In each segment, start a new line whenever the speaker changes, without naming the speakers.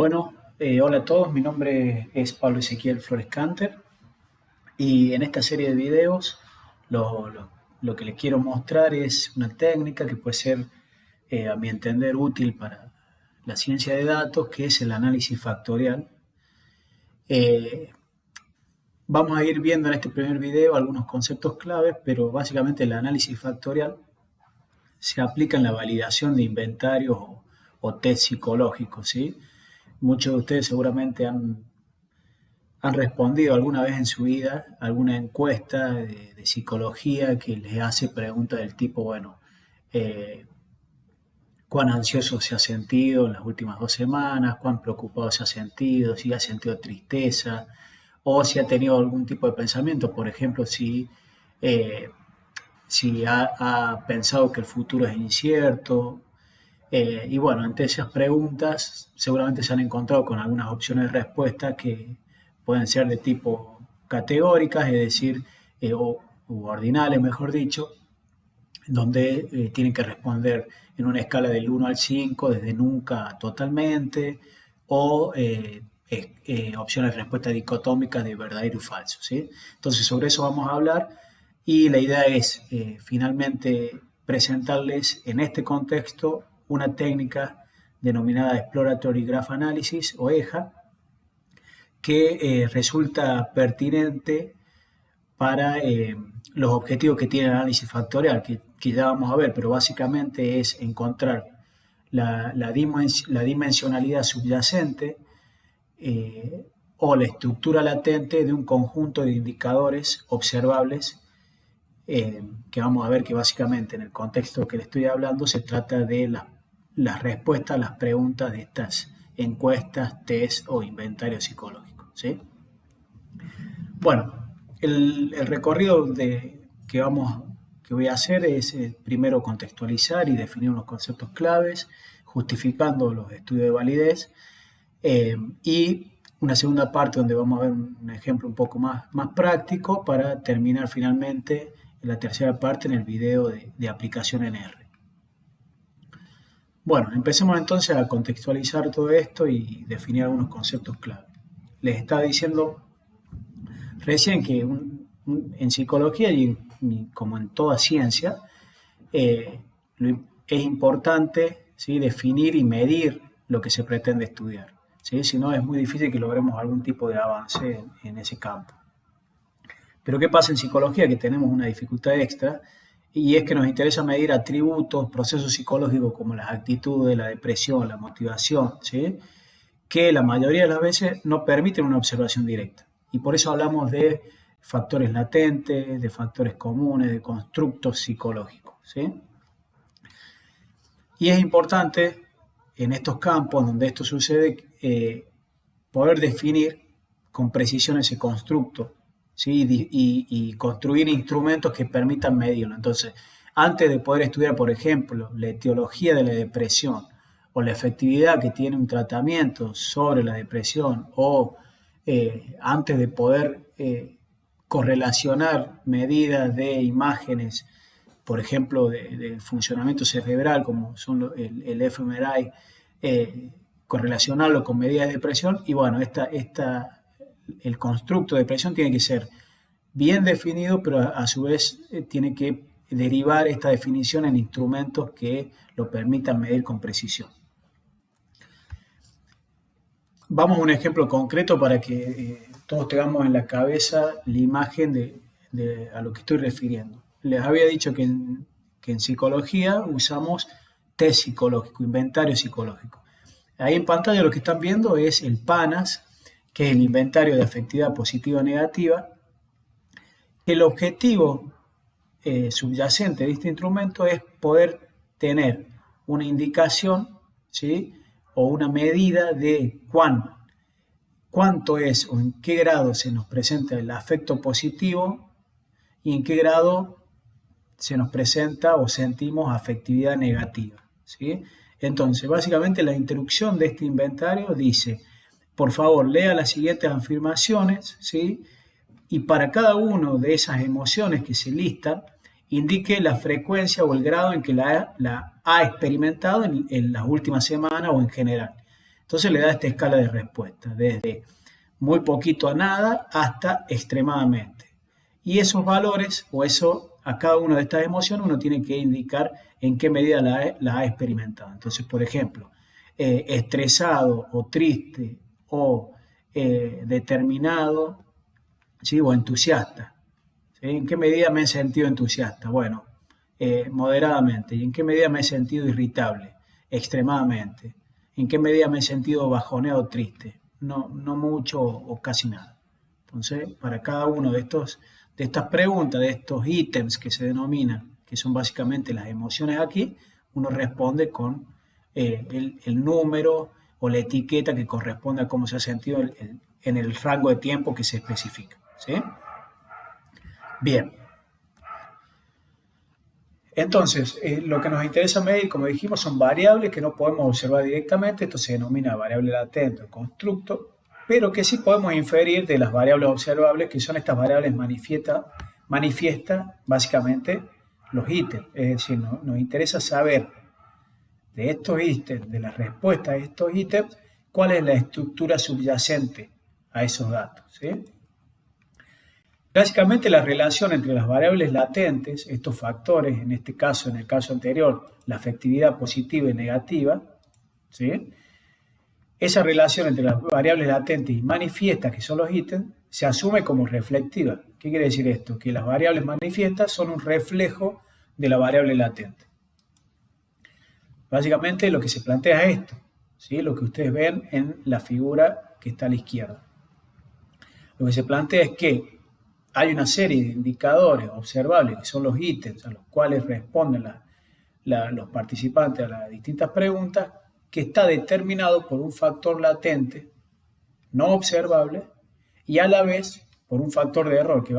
Bueno, hola a todos, mi nombre es Pablo Ezequiel Flores Canter y en esta serie de videos lo, lo- lo que les quiero mostrar es una técnica que puede ser, a mi entender, útil para la ciencia de datos, que es el análisis factorial. Eh, Vamos a ir viendo en este primer video algunos conceptos claves, pero básicamente el análisis factorial se aplica en la validación de inventarios o test psicológicos, ¿sí? Muchos de ustedes seguramente han respondido alguna vez en su vida a alguna encuesta de psicología que les hace preguntas del tipo, bueno, eh, cuán ansioso se ha sentido en las últimas 2 semanas, cuán preocupado se ha sentido, si ha sentido tristeza o si ha tenido algún tipo de pensamiento, por ejemplo, eh, si ha pensado que el futuro es incierto. Y bueno, ante esas preguntas seguramente se han encontrado con algunas opciones de respuesta que pueden ser de tipo categóricas, es decir, u ordinales, mejor dicho, donde tienen que responder en una escala del 1 al 5, desde nunca a totalmente, o opciones de respuesta dicotómicas de verdadero y falso, ¿sí? Entonces, sobre eso vamos a hablar y la idea es finalmente presentarles en este contexto una técnica denominada Exploratory Graph Analysis o EJA, que resulta pertinente para los objetivos que tiene el análisis factorial, que ya vamos a ver, pero básicamente es encontrar la dimensionalidad subyacente o la estructura latente de un conjunto de indicadores observables, que vamos a ver que básicamente en el contexto que le estoy hablando se trata de las respuestas a las preguntas de estas encuestas, test o inventarios psicológicos, ¿sí? Bueno, el recorrido que voy a hacer es primero contextualizar y definir unos conceptos claves, justificando los estudios de validez, y una segunda parte donde vamos a ver un ejemplo un poco más práctico para terminar finalmente en la tercera parte en el video de aplicación en R. Bueno, empecemos entonces a contextualizar todo esto y definir algunos conceptos clave. Les estaba diciendo recién que en psicología como en toda ciencia, eh, es importante, ¿sí?, definir y medir lo que se pretende estudiar, ¿sí? Si no, es muy difícil que logremos algún tipo de avance en ese campo. Pero ¿qué pasa en psicología? Que tenemos una dificultad extra y es que nos interesa medir atributos, procesos psicológicos como las actitudes, la depresión, la motivación, ¿sí?, que la mayoría de las veces no permiten una observación directa. Y por eso hablamos de factores latentes, de factores comunes, de constructos psicológicos, ¿sí? Y es importante en estos campos donde esto sucede, poder definir con precisión ese constructo, ¿sí? Y construir instrumentos que permitan medirlo. Entonces, antes de poder estudiar, por ejemplo, la etiología de la depresión o la efectividad que tiene un tratamiento sobre la depresión, o antes de poder correlacionar medidas de imágenes, por ejemplo, de funcionamiento cerebral, como son el fMRI, correlacionarlo con medidas de depresión. Y bueno, el constructo de depresión tiene que ser bien definido, pero a su vez tiene que derivar esta definición en instrumentos que lo permitan medir con precisión. Vamos a un ejemplo concreto para que todos tengamos en la cabeza la imagen a lo que estoy refiriendo. Les había dicho que en psicología usamos test psicológico, inventario psicológico. Ahí en pantalla lo que están viendo es el PANAS, que es el inventario de afectividad positiva o negativa. El objetivo subyacente de este instrumento es poder tener una indicación, ¿sí?, o una medida de cuánto es o en qué grado se nos presenta el afecto positivo y en qué grado se nos presenta o sentimos afectividad negativa, ¿sí? Entonces, básicamente la introducción de este inventario dice, por favor, lea las siguientes afirmaciones, ¿sí?, y para cada una de esas emociones que se listan, indique la frecuencia o el grado en que la ha experimentado en las últimas semanas o en general. Entonces le da esta escala de respuesta, desde muy poquito a nada hasta extremadamente. Y esos valores, o eso, a cada una de estas emociones, uno tiene que indicar en qué medida la ha experimentado. Entonces, por ejemplo, estresado o triste o determinado, ¿sí? O entusiasta. ¿Sí? ¿En qué medida me he sentido entusiasta? Bueno, moderadamente. ¿Y en qué medida me he sentido irritable? Extremadamente. ¿En qué medida me he sentido bajoneado o triste? No, no mucho o casi nada. Entonces, para cada uno de estas preguntas, de estos ítems que se denominan, que son básicamente las emociones aquí, uno responde con el número o la etiqueta que corresponde a cómo se ha sentido en el rango de tiempo que se especifica. ¿Sí? Bien. Entonces, lo que nos interesa medir, como dijimos, son variables que no podemos observar directamente. Esto se denomina variable latente o constructo, pero que sí podemos inferir de las variables observables, que son estas variables manifiesta básicamente los ítems. Es decir, nos interesa saber de estos ítems, de las respuestas a estos ítems, cuál es la estructura subyacente a esos datos. ¿Sí? Básicamente la relación entre las variables latentes, estos factores, en este caso, en el caso anterior, la afectividad positiva y negativa, ¿sí? Esa relación entre las variables latentes y manifiestas, que son los ítems, se asume como reflectiva. ¿Qué quiere decir esto? Que las variables manifiestas son un reflejo de la variable latente. Básicamente lo que se plantea es esto, ¿sí? Lo que ustedes ven en la figura que está a la izquierda. Lo que se plantea es que hay una serie de indicadores observables que son los ítems a los cuales responden los participantes a las distintas preguntas, que está determinado por un factor latente no observable y a la vez por un factor de error, que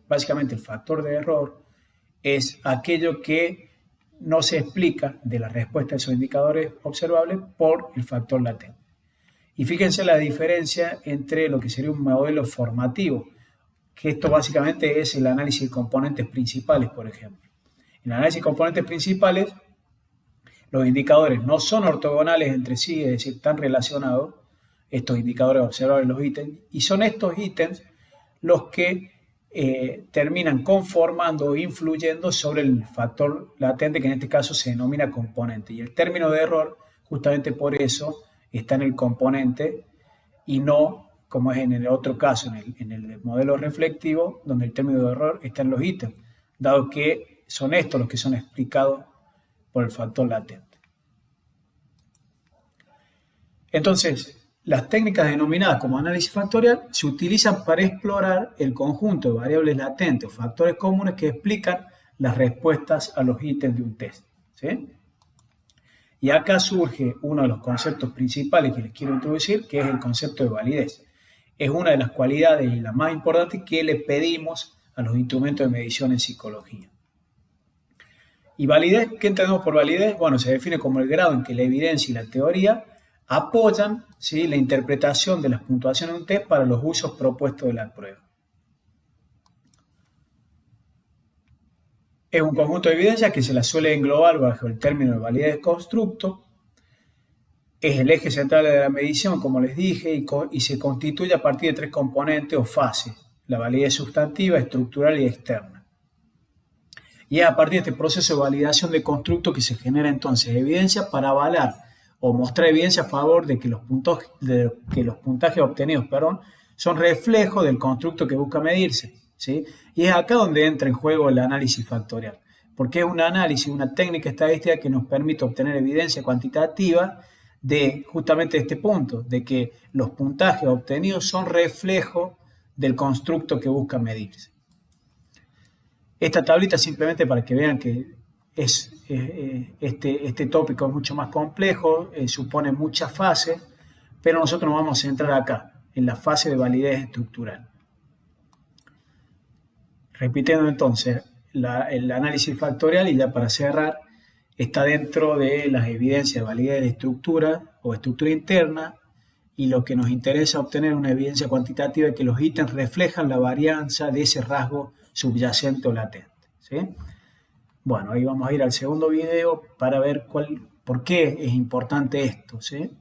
básicamente el factor de error es aquello que no se explica de la respuesta a esos indicadores observables por el factor latente. Y fíjense la diferencia entre lo que sería un modelo formativo, que esto básicamente es el análisis de componentes principales, por ejemplo. En el análisis de componentes principales, los indicadores no son ortogonales entre sí, es decir, están relacionados, estos indicadores observables, los ítems, y son estos ítems los que terminan conformando o influyendo sobre el factor latente, que en este caso se denomina componente. Y el término de error, justamente por eso, está en el componente y no como es en el otro caso, en el modelo reflectivo, donde el término de error está en los ítems, dado que son estos los que son explicados por el factor latente. Entonces, las técnicas denominadas como análisis factorial se utilizan para explorar el conjunto de variables latentes o factores comunes que explican las respuestas a los ítems de un test. ¿Sí? Y acá surge uno de los conceptos principales que les quiero introducir, que es el concepto de validez. Es una de las cualidades y la más importante que le pedimos a los instrumentos de medición en psicología. ¿Y validez? ¿Qué entendemos por validez? Bueno, se define como el grado en que la evidencia y la teoría apoyan, ¿sí?, la interpretación de las puntuaciones de un test para los usos propuestos de la prueba. Es un conjunto de evidencias que se las suele englobar bajo el término de validez constructo. Es el eje central de la medición, como les dije, y se constituye a partir de tres componentes o fases: la validez sustantiva, estructural y externa. Y es a partir de este proceso de validación de constructo que se genera entonces evidencia para avalar o mostrar evidencia a favor de que los puntajes obtenidos son reflejo del constructo que busca medirse. ¿Sí? Y es acá donde entra en juego el análisis factorial, porque es un análisis, una técnica estadística que nos permite obtener evidencia cuantitativa de justamente este punto, de que los puntajes obtenidos son reflejo del constructo que busca medirse. Esta tablita simplemente para que vean que este tópico es mucho más complejo, supone muchas fases, pero nosotros nos vamos a centrar acá, en la fase de validez estructural. Repitiendo entonces, el análisis factorial, y ya para cerrar, está dentro de las evidencias de validez de estructura o estructura interna, y lo que nos interesa obtener es una evidencia cuantitativa de que los ítems reflejan la varianza de ese rasgo subyacente o latente. ¿Sí? Bueno, ahí vamos a ir al segundo video para ver por qué es importante esto. ¿Sí?